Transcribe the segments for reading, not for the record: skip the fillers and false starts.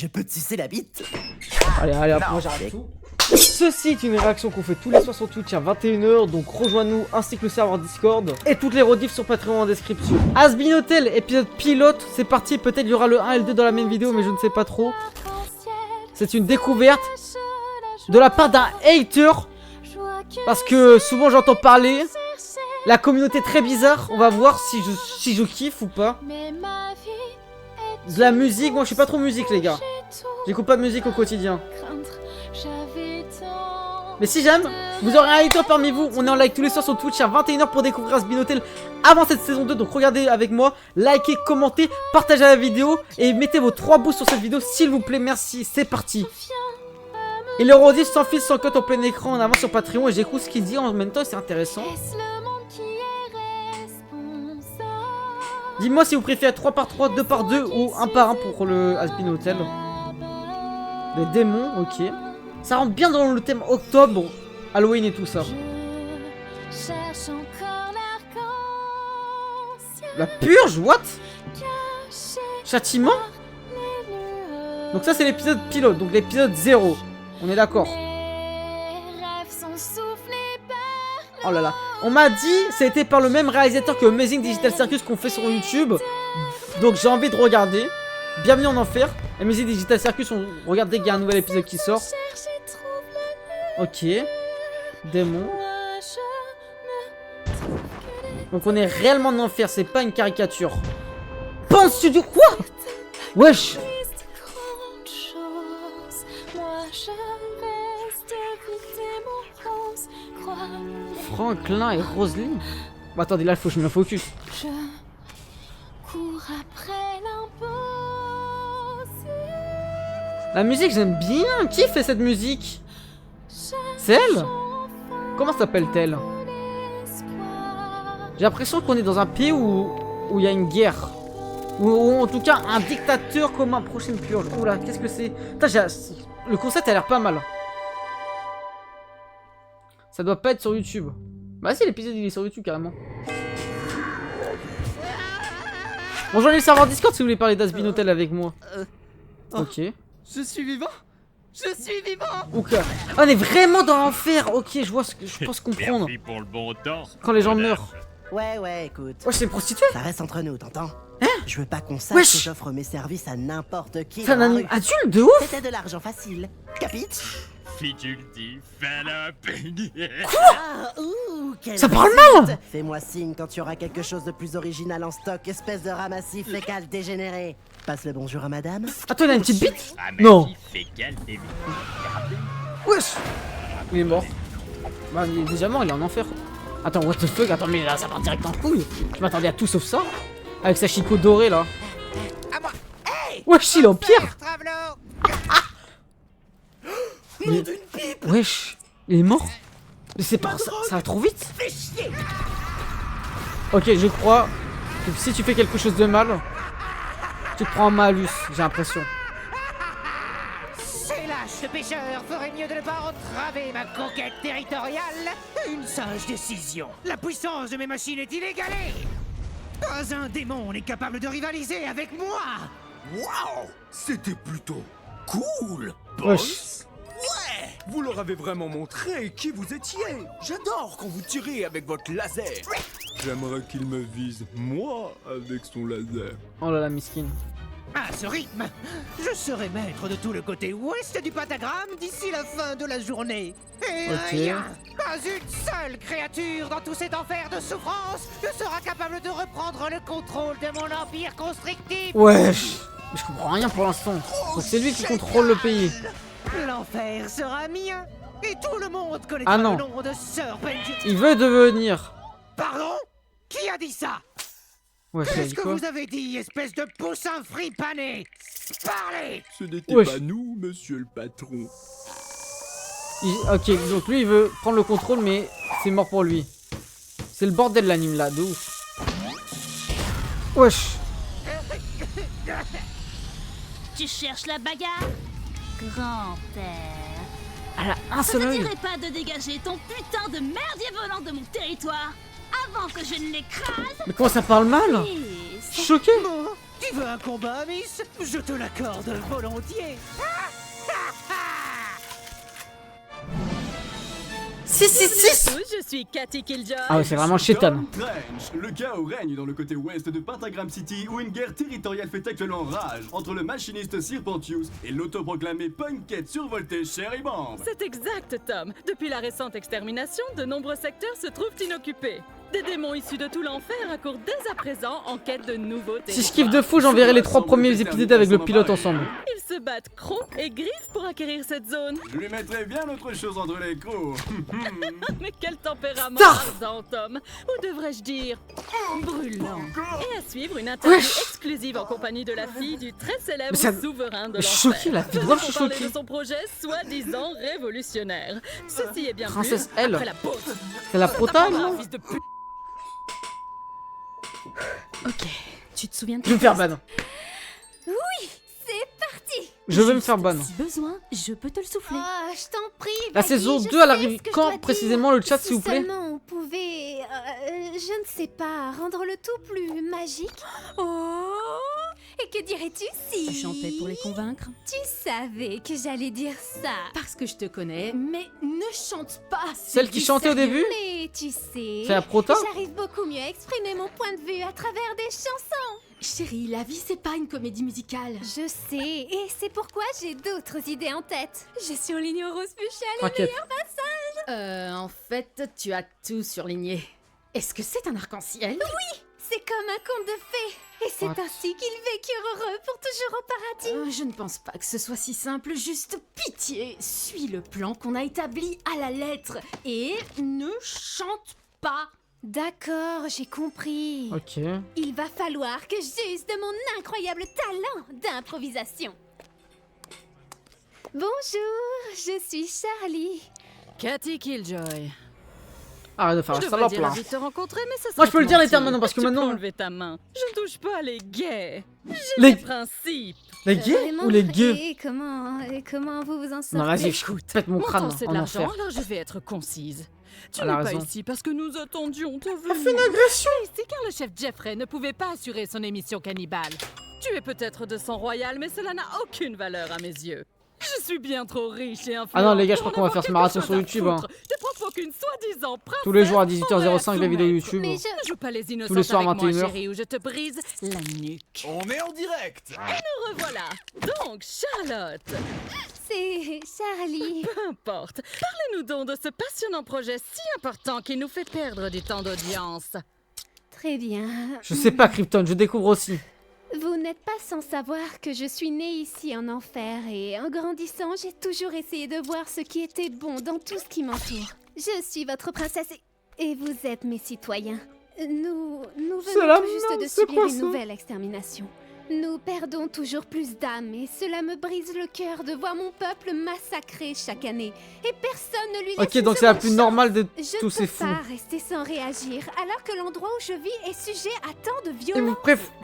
Je peux te sucer la bite? Allez, hop, moi j'arrête tout. Ceci est une réaction qu'on fait tous les soirs sur Twitch à 21h, donc rejoins-nous ainsi que le serveur Discord et toutes les rediffs sur Patreon en description. Asbin Hotel, épisode pilote, c'est parti, peut-être il y aura le 1 et le 2 dans la même vidéo mais je ne sais pas trop. C'est une découverte de la part d'un hater, parce que souvent j'entends parler, la communauté est très bizarre, on va voir si je kiffe ou pas. De la musique, moi je suis pas trop musique les gars, j'écoute pas de musique au quotidien. Mais si j'aime, vous aurez un hater parmi vous. On est en live tous les soirs sur Twitch à 21h pour découvrir Asbin Hotel avant cette saison 2. Donc regardez avec moi, likez, commentez, partagez la vidéo et mettez vos 3 boosts sur cette vidéo s'il vous plaît, merci, c'est parti. Et le rediff sans fil, sans cut en plein écran en avant sur Patreon et j'écoute ce qu'il dit en même temps, c'est intéressant. Dis-moi si vous préférez 3 par 3, 2 par 2 ou 1 par 1 pour le Asbin Hotel. Les démons, ok. Ça rentre bien dans le thème octobre, Halloween et tout ça. La purge, what? Châtiment? Donc ça c'est l'épisode pilote, donc l'épisode 0. On est d'accord. Oh là là. On m'a dit, ça a été par le même réalisateur que Amazing Digital Circus qu'on fait sur YouTube. Donc j'ai envie de regarder. Bienvenue en enfer. Amazing Digital Circus, on regarde dès qu'il y a un nouvel épisode qui sort. Ok. Démon. Donc on est réellement en enfer, c'est pas une caricature. Penses-tu du quoi? Wesh. Franklin et Roselyne. Bon, attendez, là il faut que je me focus. La musique j'aime bien. Qui fait cette musique? C'est elle? Comment s'appelle-t-elle? J'ai l'impression qu'on est dans un pays où il y a une guerre. Ou en tout cas un dictateur comme un prochaine purge. Oula, qu'est-ce que c'est? Le concept a l'air pas mal. Ça doit pas être sur YouTube. Bah si, l'épisode il est sur YouTube carrément. Bonjour les serveurs Discord si vous voulez parler d'Asbin Hotel avec moi. Ok. Je suis vivant. Je suis vivant. Ok. On est vraiment dans l'enfer. Ok, je vois ce que je pense comprendre. Merci pour le bon temps. Quand les gens meurent. Ouais, écoute. Oh, c'est une prostituée. Ça reste entre nous, t'entends? Hein? Je veux pas qu'on sache Wesh. que j'offre mes services à n'importe qui. C'est un dans la anime rue. adulte de ouf. C'était de l'argent facile. Capiche? Si tu le dis, fais-le payer. Ah, ouh, quelle Ça parle réussite. mal. Fais-moi signe quand tu auras quelque chose de plus original en stock, espèce de ramassif fécal dégénéré. Passe le bonjour à madame. Attends, il a une petite bite. Ah, Non. Fécal, t'es Wesh. Il est mort. Bah, il est déjà mort, il est en enfer. Attends, what the fuck? Attends, mais là, ça part direct en couille. Je m'attendais à tout sauf ça. Avec sa chicot dorée là. Wesh, il est en pierre. Mais... Wesh, il est mort. Mais c'est pas ça, ça va trop vite. Ok, je crois que si tu fais quelque chose de mal, tu te prends un malus, j'ai l'impression. Ces lâches pêcheurs feraient mieux de ne pas entraver ma conquête territoriale. Une sage décision. La puissance de mes machines est inégalée. Pas un démon n'est capable de rivaliser avec moi. Waouh, c'était plutôt cool, Wesh. boss. Ouais, vous leur avez vraiment montré qui vous étiez. J'adore quand vous tirez avec votre laser. J'aimerais qu'il me vise, moi, avec son laser. Oh là là, miskin. À ce rythme, je serai maître de tout le côté ouest du pentagramme d'ici la fin de la journée. Et Ok. rien, pas une seule créature dans tout cet enfer de souffrance ne sera capable de reprendre le contrôle de mon empire constrictif. Wesh. Mais je comprends rien pour l'instant. Donc c'est lui qui contrôle le pays. L'enfer sera mien et tout le monde connaîtra Ah non. le nom de Sir Benji. Il veut devenir. Pardon? Qui a dit ça? Wesh, il a Qu'est-ce dit que quoi? vous avez dit, espèce de poussin fripané? Parlez! Ce n'était Wesh. pas nous, monsieur le patron. Ok, donc lui il veut prendre le contrôle, mais c'est mort pour lui. C'est le bordel l'anime là, de ouf. Wesh. Tu cherches la bagarre? Grand-père. Elle a un Ça seul te œil. dirait pas de dégager ton putain de merdier volant de mon territoire avant que je ne l'écrase? Mais comment ça parle mal? Fils. Choqué. Tu veux un combat, Miss? Je te l'accorde volontiers. Je suis Cathy Killjoy. Ah ouais, c'est vraiment chétan. Trench, le chaos règne dans le côté ouest de Pentagram City où une guerre territoriale fait actuellement rage entre le machiniste Serpentius et l'autoproclamé Punkette survolté Cherry Bomb. C'est exact, Tom. Depuis la récente extermination, de nombreux secteurs se trouvent inoccupés. Des démons issus de tout l'enfer accourent dès à présent en quête de nouveautés. Si je kiffe de fou, j'enverrai les 3 premiers épisodes avec le pilote ensemble. Ils se battent crocs et griffes pour acquérir cette zone. Je lui mettrai bien autre chose entre les crocs. Mais quel tempérament Starf ardent, Tom. Ou devrais-je dire brûlant. Et à suivre une interview exclusive en compagnie de la fille du très célèbre Mais ça- souverain de Je suis l'enfer. choqué, la fille, Pour moi, je suis parler choqué. de son projet soi-disant révolutionnaire. Ceci est bien Princesse plus L. après la pause. C'est la prota, non? Fils de pute. Ok, tu te souviens de Je vais me faire ban. C'est parti. Je vais me faire ban. Si besoin, je peux te le souffler. Oh, je t'en prie. La Becky, saison je 2, elle sais arrive ce que je quand dois précisément, dire. le chat, s'il vous Si plaît? seulement on pouvait, je ne sais pas, rendre le tout plus magique. Oh. Et que dirais-tu si Tu chantais pour les convaincre? Tu savais que j'allais dire ça. Parce que je te connais, mais ne chante pas. Celle qui chantait au début? Mais tu sais, C'est la prota? j'arrive beaucoup mieux à exprimer mon point de vue à travers des chansons. Chérie, la vie c'est pas une comédie musicale. Je sais, et c'est pourquoi j'ai d'autres idées en tête. Je surligne au rose fuchsia les T'inquiète. En fait, tu as tout surligné. Est-ce que c'est un arc-en-ciel? C'est comme un conte de fées. Et c'est What? ainsi qu'ils vécurent heureux pour toujours au paradis. Je ne pense pas que ce soit si simple, juste pitié, suis le plan qu'on a établi à la lettre et ne chante pas. D'accord, j'ai compris. Ok. Il va falloir que j'use de mon incroyable talent d'improvisation. Bonjour, je suis Charlie. Cathy Killjoy. Arrête de faire Je la devrais salope dire là. envie de te rencontrer, mais ça Moi, je peux le dire les mentir. termes maintenant, parce que Tu peux maintenant- enlever ta main. Je ne touche pas les gays. J'ai Les- des principes. Les gays Vraiment, ou les gueux? Et comment vous vous en sortez? Non, vas-y, je Écoute, pète mon Mon crâne temps, c'est de en l'argent, enfer. alors je vais être concise. Tu Elle n'es a pas raison. ici parce que nous attendions ta venue. fait une agression. C'est car le chef Jeffrey ne pouvait pas assurer son émission cannibale. Tu es peut-être de sang royal, mais cela n'a aucune valeur à mes yeux. Je suis bien trop riche et influente. Ah non, les gars, je pour crois qu'on va en faire ce avoir marathon quelque sur chose à YouTube, hein. foutre Des propos qu'une soi-disant princesse Tous les jours à aurait 18h05, les vidéos soumettre. YouTube. Mais Ne joue pas les innocents Tous les soirs, avec moi, 21h. chérie, ou je te brise la nuque. On est en direct. Nous revoilà. Donc, Charlotte, C'est Charlie. peu importe. Parlez-nous donc de ce passionnant projet si important qui nous fait perdre du temps d'audience. Très bien. Je sais pas, Krypton, je découvre aussi. Vous n'êtes pas sans savoir que je suis née ici en enfer et en grandissant, j'ai toujours essayé de voir ce qui était bon dans tout ce qui m'entoure. Je suis votre princesse et vous êtes mes citoyens. Nous C'est venons la tout juste merde, de c'est subir quoi une ça? nouvelle extermination. Nous perdons toujours plus d'âmes et cela me brise le cœur de voir mon peuple massacré chaque année. Et personne ne lui laisse Ok, une donc c'est la seconde plus chance. normale de Je tous ne ces peux fous. pas rester sans réagir alors que l'endroit où je vis est sujet à tant de Et violence.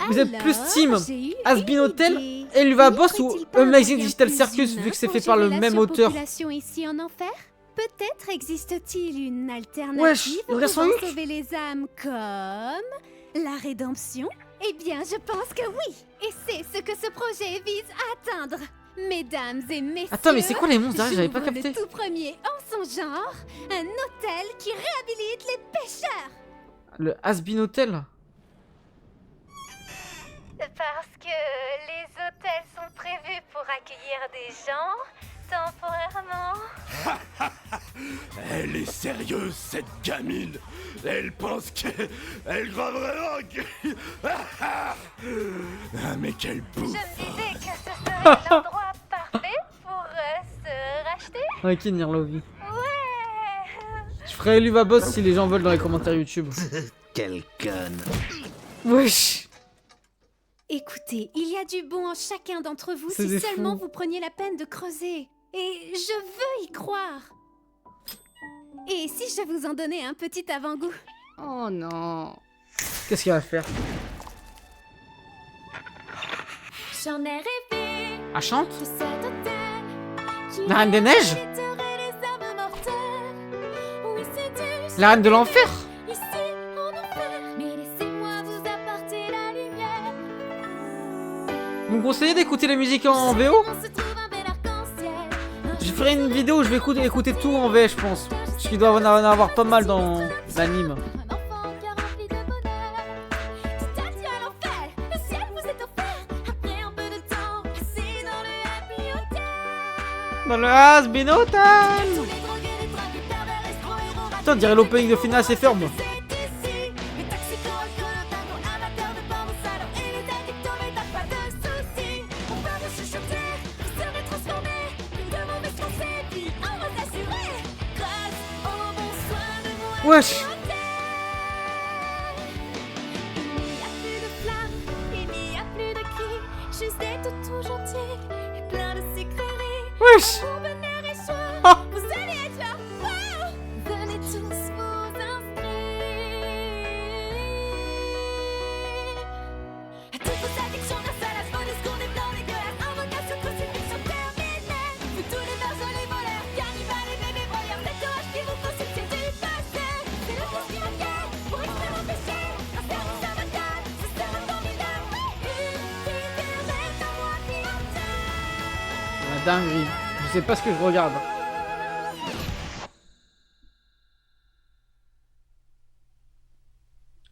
vous êtes plus Alors, team j'ai eu Asbin une Hotel, idée. Elva N'y Boss ou aurait-il pas un Amazing moyen Digital plus Circus humain vu que c'est pour fait par gérer le la même auteur? surpopulation ici en enfer? Peut-être existe-t-il une alternative Wesh, il pour reste son huc. sauver les âmes comme la rédemption? Eh bien, je pense que oui. Et c'est ce que ce projet vise à atteindre. Mesdames et messieurs, Attends, mais c'est quoi les monstres derrière? J'avais pas j'ouvre capté. le tout premier en son genre, un hôtel qui réhabilite les pêcheurs. Le Asbin Hotel? Parce que les hôtels sont prévus pour accueillir des gens temporairement. Elle est sérieuse, cette gamine. Elle pense qu'elle croit vraiment que... Ah, mais quelle Je bouffe. me disais que ce serait l'endroit parfait pour se racheter. Ok, Nirlovi. Ouais. Je ferai Elva Boss si les gens veulent dans les commentaires YouTube. Quelle conne. Wesh. Écoutez, il y a du bon en chacun d'entre vous C'est si des seulement fous. vous preniez la peine de creuser. Et je veux y croire. Et si je vous en donnais un petit avant-goût? Oh non. Qu'est-ce qu'il va faire? J'en ai rêvé Elle chante? de cet hôtel qui La Reine des Neiges? réhabiliterait les âmes mortelles. Oui, c'est du La Reine de l'Enfer? ici en enfer. Mais laissez-moi vous apporter la lumière. conseillez d'écouter la musique en VO? Je ferai une vidéo où je vais écouter tout en V, je pense. Parce qu'il doit en avoir pas mal dans l'anime. Dans le has-been hotel. Putain, on dirait l'opening de Phineas et Ferb. Wesh. Wesh. Ah. Vous allez être là. Wow. Venez tous vous inscrire. Toutes vos addictions grâce à la police qu'on est blanc dégueulasse. Invocation, crucifixion terminée. Vous tous les bergers, les voleurs, cannibales et bébés broyeurs. Cet orage qui vous consume, c'est du passé. C'est le fils qui m'inquiète pour extraire mon péché. Un service abattal, ce sera formidable. Une petite permette à moi qui entend. La dinguerie. Je sais pas ce que je regarde.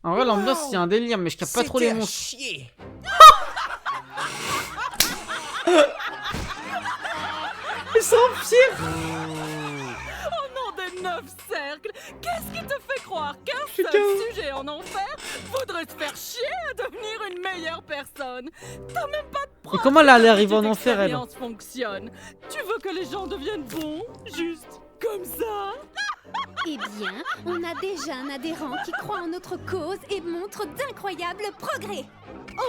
En vrai, l'ambiance c'est un délire, mais je capte pas trop les monstres. Chier. Ils sont pire. Oh non, des 9 cercles! Qu'est-ce qui te fait croire qu'un seul sujet en enfer voudrait te faire chier à devenir une meilleure personne? T'as même pas de preuve. Et comment elle arrive que en cette enfer, elle? expérience fonctionne. Tu veux que les gens deviennent bons, juste comme ça? Eh bien, on a déjà un adhérent qui croit en notre cause et montre d'incroyables progrès.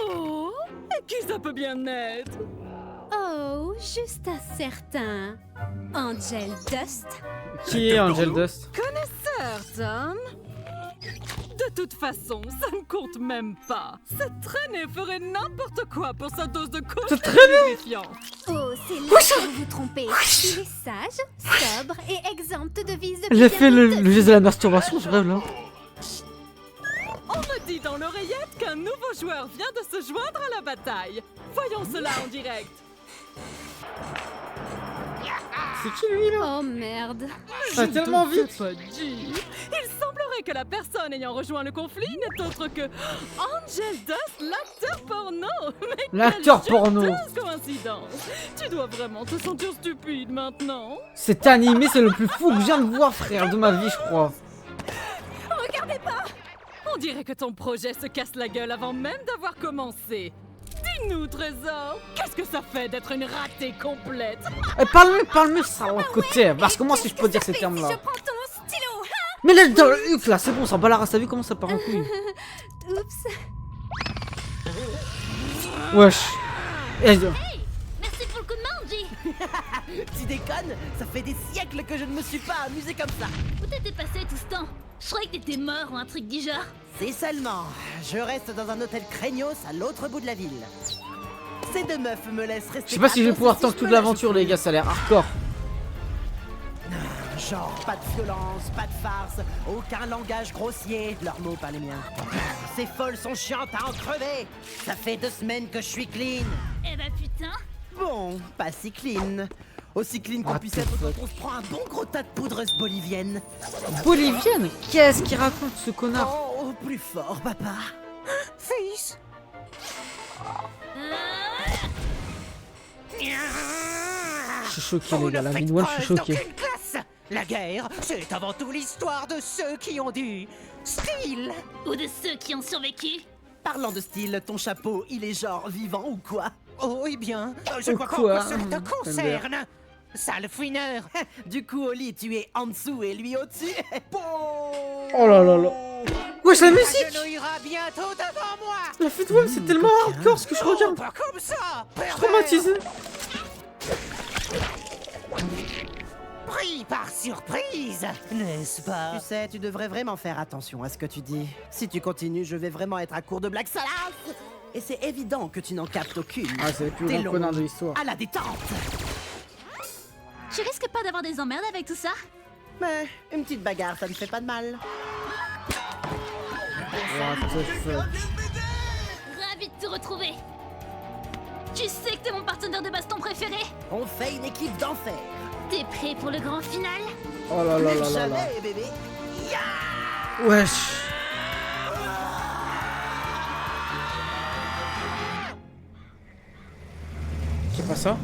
Oh, et qui ça peut bien être? Oh, juste un certain Angel Dust. Qui est Angel Dust? Connaisseur, Tom? De toute façon, ça ne compte même pas. Cette traînée ferait n'importe quoi pour sa dose de coke lubrifiant. Oh, c'est là que vous vous trompez. Il est sage, sobre et exempt de vices de J'ai fait le pédophilie. geste de la masturbation, je rêve là. On me dit dans l'oreillette qu'un nouveau joueur vient de se joindre à la bataille. Voyons cela en direct. C'est qui lui là? Oh merde. Ça va tellement Je ne vite. te l'ai pas dit. Il semblerait que la personne ayant rejoint le conflit n'est autre que Angel Dust, l'acteur porno. Mais L'acteur quelle porno. juteuse coïncidence. Tu dois vraiment te sentir stupide maintenant. Cet animé, c'est le plus fou que je viens de voir, frère, de ma vie, je crois. Regardez pas. On dirait que ton projet se casse la gueule avant même d'avoir commencé. Dis-nous, Trésor, qu'est-ce que ça fait d'être une ratée complète? Parle-moi ça à côté, parce que moi, si je peux dire ces termes-là. Je prends ton stylo. Mais laisse dans le huc là, c'est bon, ça bat la race, t'as vu comment ça part en couille? Oups. Wesh. Et- Merci pour le coup de main, Angie. Tu déconnes? Ça fait des siècles que je ne me suis pas amusé comme ça. Où t'étais passé tout ce temps? Je croyais que t'étais mort ou un truc du genre. C'est seulement. Je reste dans un hôtel craignos à l'autre bout de la ville. Ces deux meufs me laissent rester. Je sais pas si je vais gratos pouvoir et tank je toute peux la l'aventure, les gars, ça a l'air hardcore. Genre, pas de violence, pas de farce, aucun langage grossier, leurs mots pas les miens. Ces folles sont chiantes à en crever. Ça fait 2 semaines que je suis clean. Eh bah putain. Bon, pas si clean. Aussi clean qu'on What puisse the être fuck. quand on se prend un bon gros tas de poudreuse bolivienne. Bolivienne? Qu'est-ce qu'il raconte, ce connard? Oh, plus fort, papa. Fils. Je suis choqué, Vous les gars, ne la faites minoise, je suis preuve choqué. d'aucune classe. La guerre, c'est avant tout l'histoire de ceux qui ont du style. Ou de ceux qui ont survécu. Parlant de style, ton chapeau, il est genre vivant ou quoi? Oh, eh bien, je Ou crois quoi? que cela te concerne. Sale fouineur. Du coup, Oli, tu es en dessous et lui au-dessus. Oh là là là. Wesh, la musique! Agenouillera bientôt devant moi. La football, c'est tellement hardcore ce que je Non, regarde. pas comme ça. Je suis traumatisé. Pris par surprise, n'est-ce pas? Tu sais, tu devrais vraiment faire attention à ce que tu dis. Si tu continues, je vais vraiment être à court de blagues salaces. Et c'est évident que tu n'en captes aucune. Ah, c'est le plus T'es grand long. connard de l'histoire. À la détente. Tu risques pas d'avoir des emmerdes avec tout ça? Mais une petite bagarre, ça ne fait pas de mal. What the fuck. Ravi de te retrouver. Tu sais que t'es mon partenaire de baston préféré. On fait une équipe d'enfer. T'es prêt pour le grand final? Oh là là là là là. Jamais, bébé. Wesh. C'est pas ça?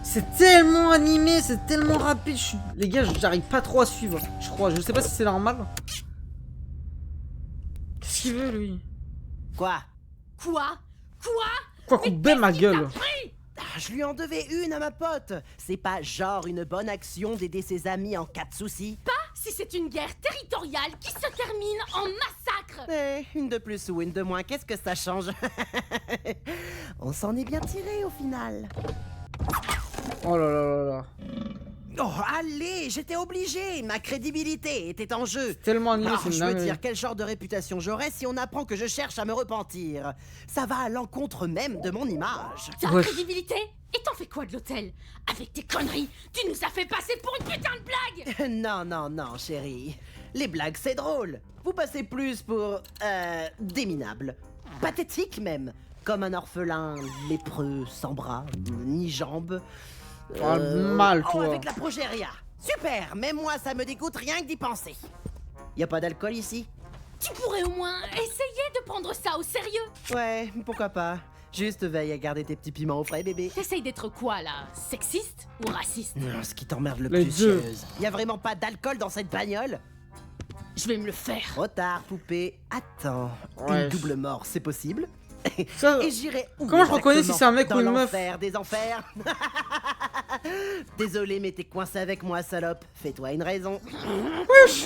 C'est tellement animé, c'est tellement rapide. Les gars, j'arrive pas trop à suivre. Je crois, je sais pas si c'est normal. Qu'est-ce qu'il veut lui? Quoi? Quoi? Quoi couper ma gueule? Je lui en devais une à ma pote. C'est pas genre une bonne action d'aider ses amis en cas de soucis. Si c'est une guerre territoriale qui se termine en massacre! Une de plus ou une de moins, qu'est-ce que ça change? On s'en est bien tiré au final. Oh là là là là. Oh, allez, j'étais obligé. Ma crédibilité était en jeu. Tellement animé, c'est une je veux dinguerie. dire, quel genre de réputation j'aurais si on apprend que je cherche à me repentir? Ça va à l'encontre même de mon image. Ta Wesh. crédibilité? Et t'en fais quoi de l'hôtel? Avec tes conneries, tu nous as fait passer pour une putain de blague! Non, chérie. Les blagues, c'est drôle. Vous passez plus pour, des minables. Pathétique même. Comme un orphelin lépreux, sans bras, ni jambes. Mal, toi. avec la progéria. Super, même moi, ça me dégoûte rien que d'y penser. Y a pas d'alcool ici? Tu pourrais au moins essayer de prendre ça au sérieux! Ouais, pourquoi pas. Juste veille à garder tes petits piments au frais, bébé. T'essayes d'être quoi là? Sexiste ou raciste? Non, ce qui t'emmerde le Les plus, deux. chieuse. Y a vraiment pas d'alcool dans cette bagnole? Je vais me le faire. Trop tard, poupée. Attends, Ouais, une double mort, c'est possible? Ça, Et j'irai où comment je reconnais si exactement? c'est un mec Dans ou une meuf? l'enfer des enfers. Désolé, mais t'es coincé avec moi, salope. Fais-toi une raison. Wesh.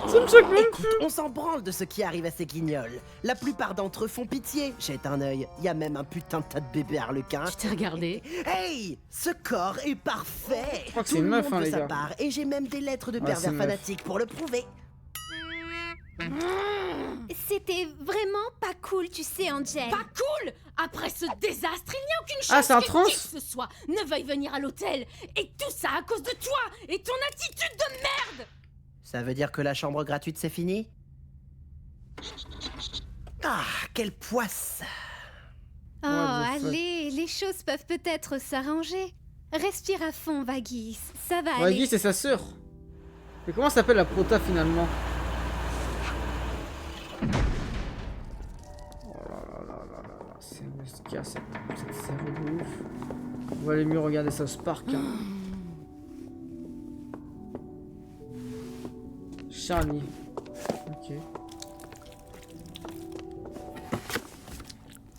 Ça me choque même Écoute, on s'en branle de ce qui arrive à ces guignols. La plupart d'entre eux font pitié. Jette un œil. Y a même un putain de tas de bébés harlequins. Je t'ai regardé. Hey, ce corps est parfait. Je crois que Tout c'est une le meuf, monde hein, veut les sa gars. part, et j'ai même des lettres de Ouais, pervers c'est une meuf. fanatiques pour le prouver. C'était vraiment pas cool, tu sais, Angel. Pas cool! Après ce désastre, il n'y a aucune Ah, chance c'est un que trans? qui que ce soit ne veuille venir à l'hôtel. Et tout ça à cause de toi et ton attitude de merde! Ça veut dire que la chambre gratuite, c'est fini? Ah, quelle poisse! Oh, What the fuck. allez, les choses peuvent peut-être s'arranger. Respire à fond, Vaguis. Ça va aller. Maggie, c'est sa sœur. Mais comment s'appelle la prota finalement? Oh là là là là là là. C'est ce qu'il y a cette série de ouf. On va aller mieux regarder South Park. Hein. Charlie. Ok.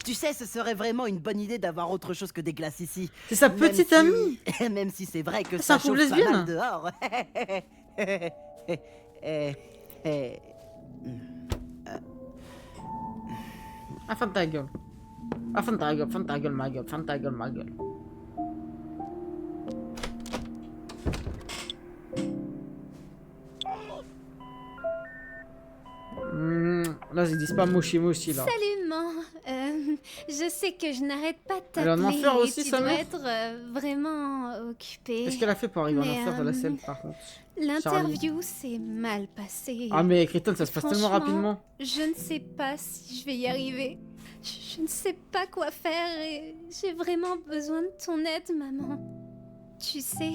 Tu sais, ce serait vraiment une bonne idée d'avoir autre chose que des glaces ici. C'est sa Même petite si- amie. Même si c'est vrai que C'est ça un couple chauffe pas lesbien. mal dehors. Ah, ferme ta gueule. Ah, ferme ta gueule, ma gueule, ferme ta gueule, ma gueule. Là, ils disent pas mochi mochi là. Salut, maman. Je sais que je n'arrête pas de Elle est en t'appeler. enfer aussi, tu sa dois mère être vraiment occupée. Qu'est-ce qu'elle a fait pour arriver en Mais, enfer de la selle par contre? L'interview s'est mal passée. Ah, mais Créton, ça se passe tellement Franchement, rapidement. Je ne sais pas si je vais y arriver. Je ne sais pas quoi faire et j'ai vraiment besoin de ton aide, maman. Tu sais,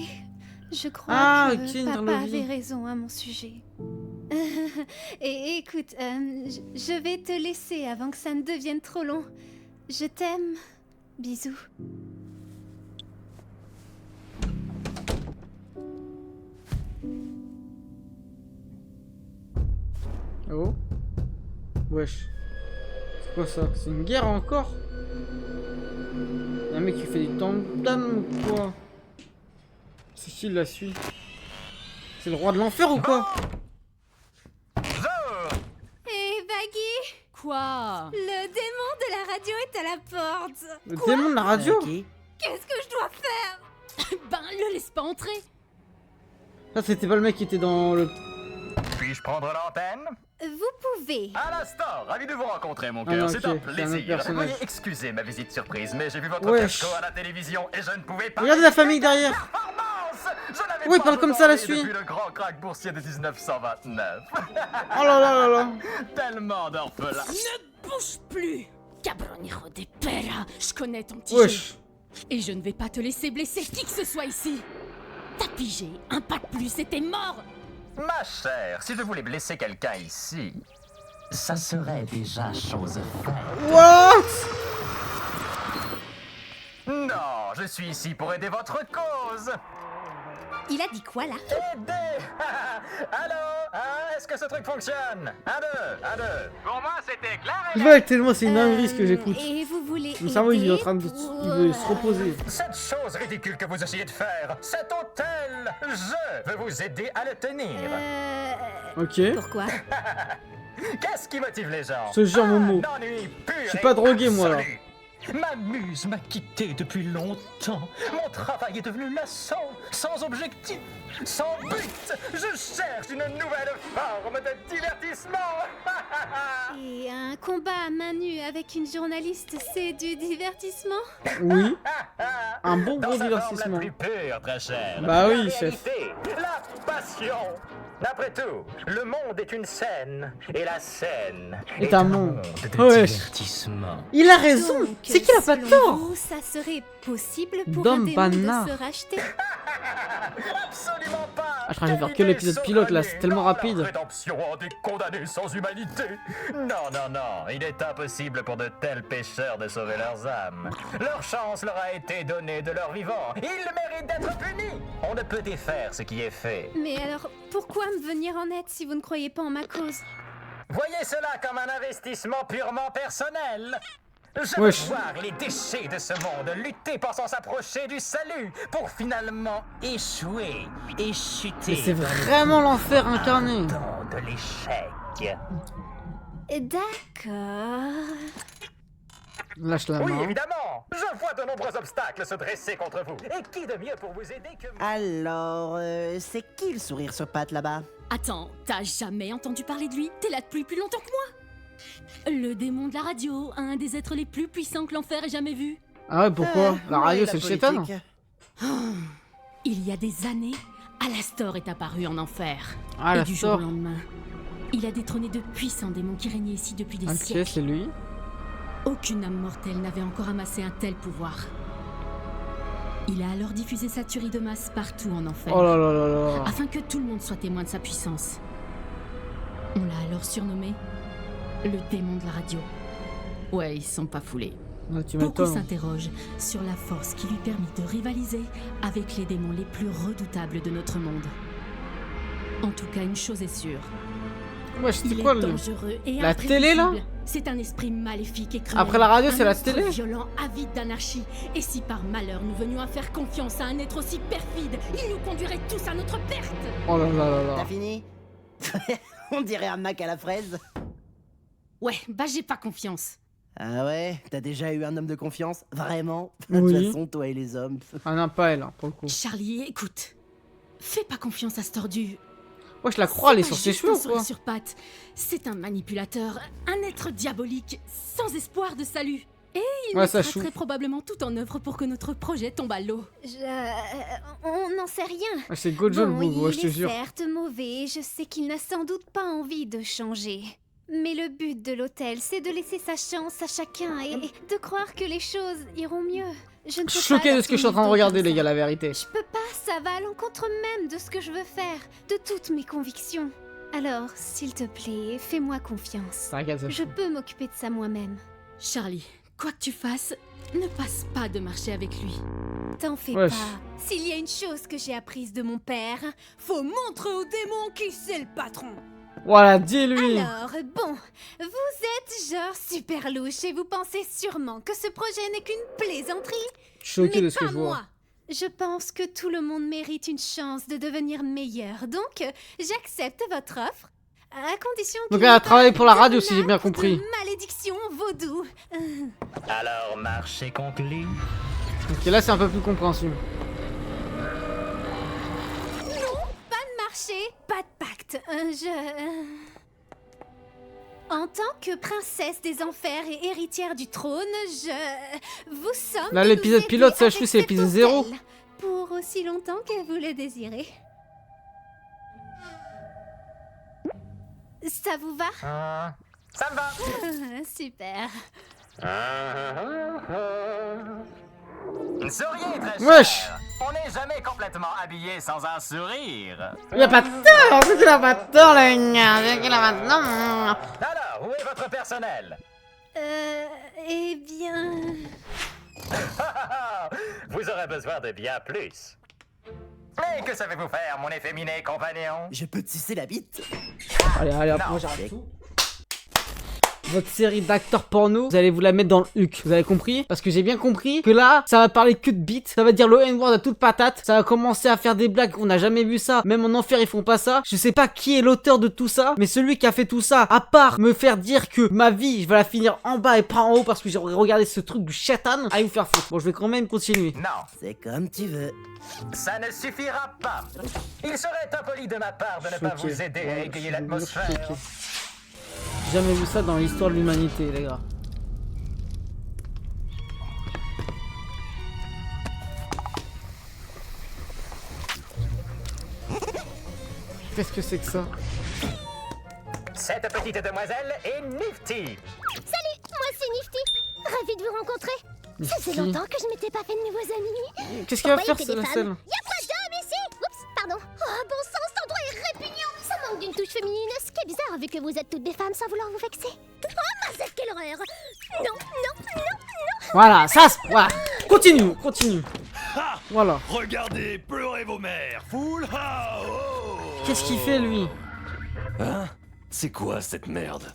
je crois Ah, que ok, papa Interlovie. avait raison à mon sujet. Et écoute, je vais te laisser avant que ça ne devienne trop long. Je t'aime. Bisous. Oh. Wesh. C'est quoi ça? C'est une guerre encore? Y'a un mec qui fait des tam-tam ou quoi? C'est qui la suit? C'est le roi de l'enfer ou quoi? Hé, Baggy! Quoi? Le démon de la radio est à la porte. Le démon de la radio? Ok. Qu'est-ce que je dois faire? Ben, le laisse pas entrer. Ça, c'était pas le mec qui était dans le... Puis-je prendre l'antenne? Vous pouvez. À l'instant, ravi de vous rencontrer, mon Ah cœur. non, C'est ok, un c'est un autre plaisir. personnage. Veuillez excuser ma visite surprise, mais j'ai vu votre Wesh. fiasco à la télévision et je ne pouvais pas... Regardez la famille derrière. Performance! Je n'avais Oui, il parle comme ça, la suite. Depuis le grand crack boursier de 1929. Oh là là là là. Tellement d'orphelins. Ne bouge plus! Cabronero de pera! Je connais ton petit Wesh. jeu. Et je ne vais pas te laisser blesser qui que ce soit ici. T'as pigé, un pas de plus et t'es mort! Ma chère, si je voulais blesser quelqu'un ici, ça serait déjà chose faite. What? Non, je suis ici pour aider votre cause. Il a dit quoi là? Aider. Allô? Est-ce que ce truc fonctionne? 1, 2, 1, 2. Pour moi, c'était clair et net. Ouais, tellement c'est une dinguerie ce que j'écoute. Et vous voulez Le cerveau il est en aider train de il veut se reposer. Cette chose ridicule que vous essayez de faire, cet hôtel, je veux vous aider à le tenir. Ok. Pourquoi? Qu'est-ce qui motive les gens? Ce genre mon mot. Ennui pur Je suis et pas drogué moi là. absolu. Ma muse m'a quitté depuis longtemps. Mon travail est devenu lassant, sans objectif, sans but. Je cherche une nouvelle forme de divertissement. Et un combat à main nue avec une journaliste, c'est du divertissement? Oui. Un bon Dans gros sa forme divertissement. la plus pure, très chère. Bah oui, la chef. réalité, la passion. Après tout, le monde est une scène, et la scène est un monde de Wesh. divertissement. Il a raison. Donc, C'est qu'il a pas selon tort. vous, ça serait possible pour Dom un démon Banard. de se racheter? Absolument pas. Ah, je crois que je vais faire que l'épisode pilote là, c'est tellement rapide. Rédemption en des condamnés sans humanité. Non, non, non, il est impossible pour de tels pécheurs de sauver leurs âmes. Leur chance leur a été donnée de leur vivant. Ils méritent d'être punis. On ne peut défaire ce qui est fait. Mais alors, pourquoi me venir en aide si vous ne croyez pas en ma cause? Voyez cela comme un investissement purement personnel. Je Wesh. veux voir les déchets de ce monde lutter pensant s'approcher du salut pour finalement échouer et chuter. Mais c'est dans le vraiment l'enfer incarné. temps de l'échec. D'accord. Lâche la Oui, main. évidemment. Je vois de nombreux obstacles se dresser contre vous. Et qui de mieux pour vous aider que moi? Alors, c'est qui le sourire sur pattes là-bas? Attends, t'as jamais entendu parler de lui? T'es là depuis plus longtemps que moi? Le démon de la radio, un des êtres les plus puissants que l'enfer ait jamais vu. Ah ouais, pourquoi? La radio ouais, c'est le la chétan. politique. Il y a des années, Alastor est apparu en enfer. Ah, Et du jour au Alastor. lendemain, il a détrôné de puissants démons qui régnaient ici depuis des Ok, siècles. c'est lui. Aucune âme mortelle n'avait encore amassé un tel pouvoir. Il a alors diffusé sa tuerie de masse partout en enfer, Oh là là là là. afin que tout le monde soit témoin de sa puissance. On l'a alors surnommé le démon de la radio. Ouais, ils sont pas foulés. Ah, tu Beaucoup m'étonnes. s'interrogent sur la force qui lui permit de rivaliser avec les démons les plus redoutables de notre monde. En tout cas, une chose est sûre. Ouais, c'était Il quoi est le... dangereux et La télé, là imprévisible. C'est un esprit maléfique et cruel. Après la radio, c'est Un la monstre télé violent, avide d'anarchie. Et si par malheur nous venions à faire confiance à un être aussi perfide, il nous conduirait tous à notre perte. Oh là là là là. T'as fini? On dirait un Mac à la fraise. Ouais, bah j'ai pas confiance. Ah ouais? T'as déjà eu un homme de confiance? Vraiment? De Oui. toute façon, toi et les hommes. Ah non, pas elle, hein, pour le coup. Charlie, écoute. Fais pas confiance à ce tordu. Ouais, je la crois, elle est C'est sur pas ses juste cheveux un ou quoi? sourire sur pattes. C'est un manipulateur, un être diabolique, sans espoir de salut. Et il Ouais, ça mettra choue. très probablement tout en œuvre pour que notre projet tombe à l'eau. On n'en sait rien. Ouais, c'est Gojo le Bon, bougre, ouais, je te il est jure. certes mauvais, je sais qu'il n'a sans doute pas envie de changer. Mais le but de l'hôtel, c'est de laisser sa chance à chacun et de croire que les choses iront mieux. Je ne Je peux suis choqué pas de ce que je suis en train de leur regarder, tourner les le gars, dos la vérité. comme ça. Je peux pas, ça va à l'encontre même de ce que je veux faire, de toutes mes convictions. Alors, s'il te plaît, fais-moi confiance. T'inquiète, ça Je peux m'occuper de ça moi-même. Charlie, quoi que tu fasses, ne passe pas de marcher avec lui. T'en fais Wesh. pas. S'il y a une chose que j'ai apprise de mon père, faut montrer au démon qui c'est le patron. Voilà, dis-lui. Alors, bon, vous êtes genre super louche et vous pensez sûrement que ce projet n'est qu'une plaisanterie. Je suis choqué mais de ce que pas je vois. moi. Je pense que tout le monde mérite une chance de devenir meilleur, donc j'accepte votre offre, à condition Donc qu'il elle a n'y ait travaillé pas pour la de radio, si j'ai bien menace, compris. de malédiction vaudou. Alors, marché conclu. Ok, là c'est un peu plus compréhensible. Pas de marché, pas de pacte. En tant que princesse des enfers et héritière du trône, vous sommes Là, de l'épisode nous pilote, aider ça, je trouve, avec c'est cet l'épisode 0. hôtel. pour aussi longtemps que vous le désirez. Ça vous va? Ça me va. Super. Souriez, très cher. Wesh. On n'est jamais complètement habillé sans un sourire. Il a pas de tort, c'est qu'il a pas de tort, le gars, c'est qu'il a pas de tort. Alors, où est votre personnel? Eh bien... Vous aurez besoin de bien plus. Mais que savez-vous faire, mon efféminé compagnon? Je peux te sucer la bite? Allez, hop, moi j'arrête tout. Votre série d'acteurs porno, vous allez vous la mettre dans le huc, vous avez compris? Parce que j'ai bien compris que là, ça va parler que de bite, ça va dire le N-word à toute patate, ça va commencer à faire des blagues, on n'a jamais vu ça, même en enfer ils font pas ça. Je sais pas qui est l'auteur de tout ça, mais celui qui a fait tout ça, à part me faire dire que ma vie, je vais la finir en bas et pas en haut parce que j'ai regardé ce truc du shaitan, allez vous faire foutre. Bon, je vais quand même continuer. Non. C'est comme tu veux. Ça ne suffira pas. Il serait impoli de ma part de ne pas vous aider à égayer l'atmosphère. J'ai jamais vu ça dans l'histoire de l'humanité, les gars. Qu'est-ce que c'est que ça? Cette petite demoiselle est Nifty. Salut, moi c'est Nifty. Ravie de vous rencontrer. Ça fait longtemps que je m'étais pas fait de nouveaux amis. Qu'est-ce qu'il va faire, c'est la scène? Y'a pas d'homme ici. Oups, pardon. Oh, bon sang, cet endroit est répugnant. Ça manque d'une touche féminine, ce qui est bizarre vu que vous êtes toutes des femmes sans vouloir vous vexer. Oh, mince, quelle horreur. Non. Voilà, ça, voilà. Continue. Voilà. Regardez, pleurez vos mères. Full house. Qu'est-ce qu'il fait, lui? Hein? C'est quoi cette merde?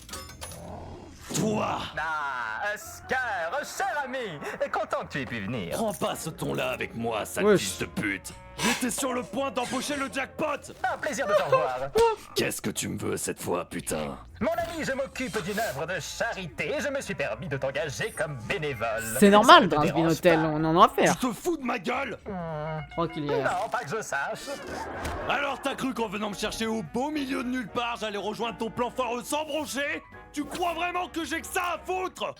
Toi! Ah, Oscar, cher ami, content que tu aies pu venir. Prends pas ce ton-là avec moi, sale Wesh. fils de pute! J'étais sur le point d'empocher le jackpot! Un plaisir de t'en voir. Qu'est-ce que tu me veux cette fois, putain? Mon ami, je m'occupe d'une œuvre de charité et je me suis permis de t'engager comme bénévole. C'est normal Ça dans ne un te dérange hôtel, pas? on en a à faire. Tu te fous de ma gueule? Tranquille, les gars. Non, pas que je sache. Alors t'as cru qu'en venant me chercher au beau milieu de nulle part, j'allais rejoindre ton plan foireux sans broncher? Tu crois vraiment que j'ai que ça à foutre?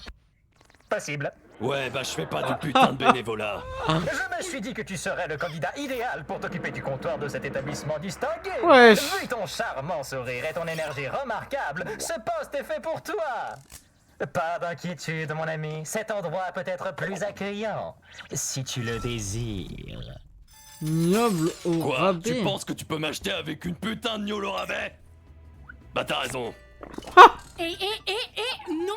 Possible. Ouais, bah je fais pas du putain de bénévolat. Je me suis dit que tu serais le candidat idéal pour t'occuper du comptoir de cet établissement distingué. Wesh. Vu ton charmant sourire et ton énergie remarquable, ce poste est fait pour toi. Pas d'inquiétude, mon ami. Cet endroit peut être plus accueillant, si tu le désires. Noble au Quoi? rabais. Tu penses que tu peux m'acheter avec une putain de gnôle au rabais? Bah t'as raison. Non,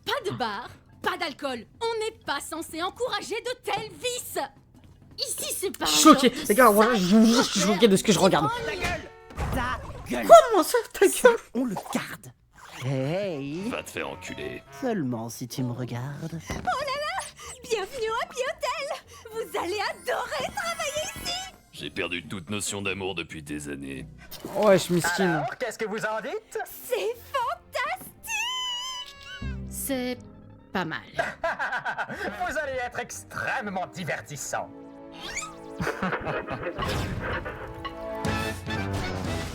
pas de bar, pas d'alcool. On n'est pas censé encourager de tels vices. Ici, c'est pas un Choqué, genre de les gars, voilà, sale je vous jure, je suis choqué de ce que je regarde. Ta gueule. Comment ça, ta gueule? On le garde. Hey, Va te faire enculer. seulement si tu me regardes. Bienvenue au Happy Hotel. Vous allez adorer travailler ici. J'ai perdu toute notion d'amour depuis des années. Wesh, miskin. Alors, qu'est-ce que vous en dites? C'est fantastique. C'est pas mal. Vous allez être extrêmement divertissant.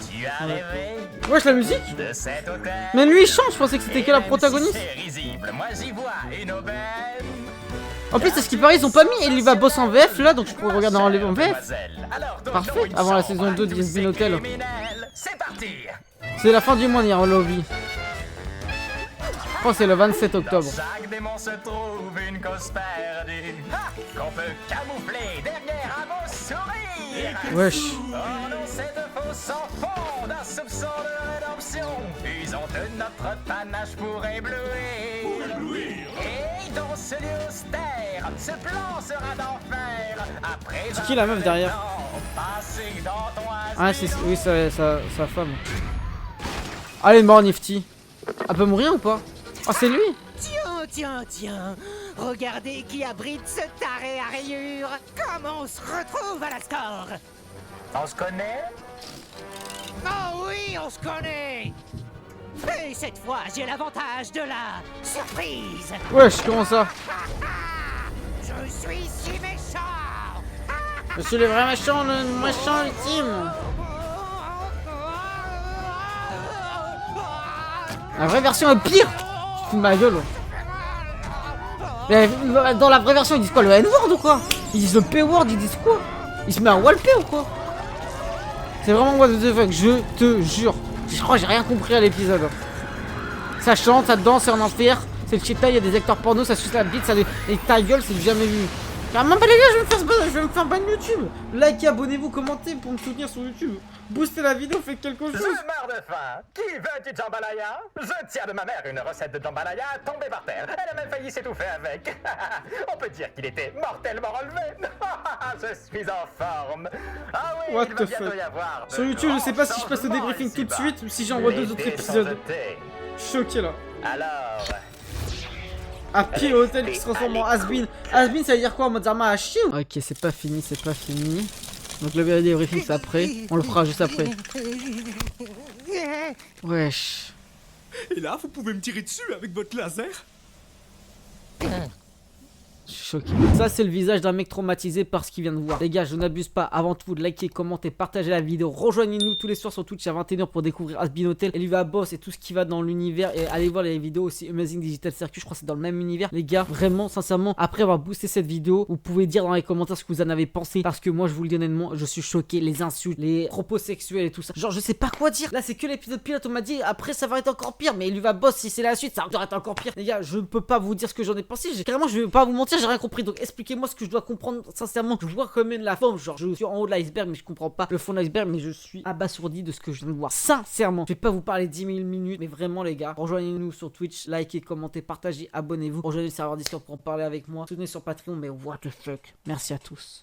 Tu as rêvé Wesh, la musique? de cet hôtel? Mais lui, il chante, je pensais que c'était que la protagoniste. C'est risible, moi j'y vois une aubaine. En plus, à ce qui paraît, ils ont pas mis et il va boss en VF là, donc je pourrais regarder en VF. Parfait, avant la saison 2 d'Yasmin Hotel. C'est parti. C'est la fin du mois, Niro Lobby. Je crois que c'est le 27 octobre. Dans chaque démon se trouve une cause perdue qu'on peut camoufler derrière un beau sourire. Wesh. Oh non, cette fausse sans fond d'un soupçon de rédemption. Usons de notre panache pour éblouir. Et dans ce lieu austère, ce plan sera d'enfer. Après C'est qui la meuf derrière? passé dans ton Ah, c'est oui, sa femme. Allez, mort Nifty. Elle peut mourir ou pas? Ah, c'est lui? Tiens. Regardez qui abrite ce taré à rayures. Comment on se retrouve à la score? On se connaît? Oh oui, on se connaît. Et cette fois, j'ai l'avantage de la surprise. Wesh, comment ça? Je suis si méchant. Je suis le vrai méchant, le méchant ultime. La vraie version est pire. Tu te fous de ma gueule. Mais dans la vraie version, ils disent quoi? Le N-word ou quoi? Ils disent le P-word, ils disent quoi? Il se met à walper ou quoi? C'est vraiment what the fuck, je te jure. Je crois que j'ai rien compris à l'épisode. Ça chante, ça danse, c'est en enfer. C'est le cheetah, il y a des acteurs porno, ça suce la bite, ça... Et ta gueule, c'est jamais vu. Carrément pas les gars, je vais me faire ban YouTube. Likez, abonnez-vous, commentez pour me soutenir sur YouTube. Boostez la vidéo, faites quelque chose. Je meurs de faim. Qui veut du jambalaya? Je tiens de ma mère une recette de jambalaya tombée par terre. Elle a même failli s'étouffer avec. On peut dire qu'il était mortellement relevé. Je suis en forme. Ah oui, What il the va bientôt fuck. y avoir de Sur YouTube, je sais pas si je passe le grands débriefing tout de changements suite ou si j'envoie 2 autres L'été sans épisodes. été. Je suis choqué là. Alors, Happy Hotel qui se transforme en Has-Been. Has-Been, ça veut dire quoi en mode Zarma à chier? Ok, c'est pas fini, c'est pas fini. Donc le VRD briefing c'est après. On le fera juste après. Wesh. Et là, vous pouvez me tirer dessus avec votre laser? Je suis choqué. Ça c'est le visage d'un mec traumatisé par ce qu'il vient de voir. Les gars, je n'abuse pas. Avant tout, likez, commentez, partagez la vidéo. Rejoignez-nous tous les soirs sur Twitch à 21h pour découvrir Has-Been Hotel, Eliva Boss et tout ce qui va dans l'univers. Et allez voir les vidéos aussi Amazing Digital Circuit. Je crois que c'est dans le même univers. Les gars, vraiment, sincèrement, après avoir boosté cette vidéo, vous pouvez dire dans les commentaires ce que vous en avez pensé. Parce que moi, je vous le dis honnêtement, je suis choqué. Les insultes, les propos sexuels et tout ça. Genre, je sais pas quoi dire. Là, c'est que l'épisode pilote. On m'a dit après, ça va être encore pire. Mais Eliva Boss, si c'est la suite, ça va être encore pire. Les gars, je ne peux pas vous dire ce que j'en ai pensé. Carrément, je vais pas vous mentir, j'ai rien compris. Donc, expliquez-moi ce que je dois comprendre. Sincèrement, je vois quand même la forme. Genre, je suis en haut de l'iceberg, mais je comprends pas le fond de l'iceberg. Mais je suis abasourdi de ce que je viens de voir. Sincèrement, je vais pas vous parler 10 000 minutes. Mais vraiment, les gars, rejoignez-nous sur Twitch, likez, commentez, partagez, abonnez-vous. Rejoignez le serveur Discord pour en parler avec moi. Soutenez sur Patreon, mais what the fuck. Merci à tous.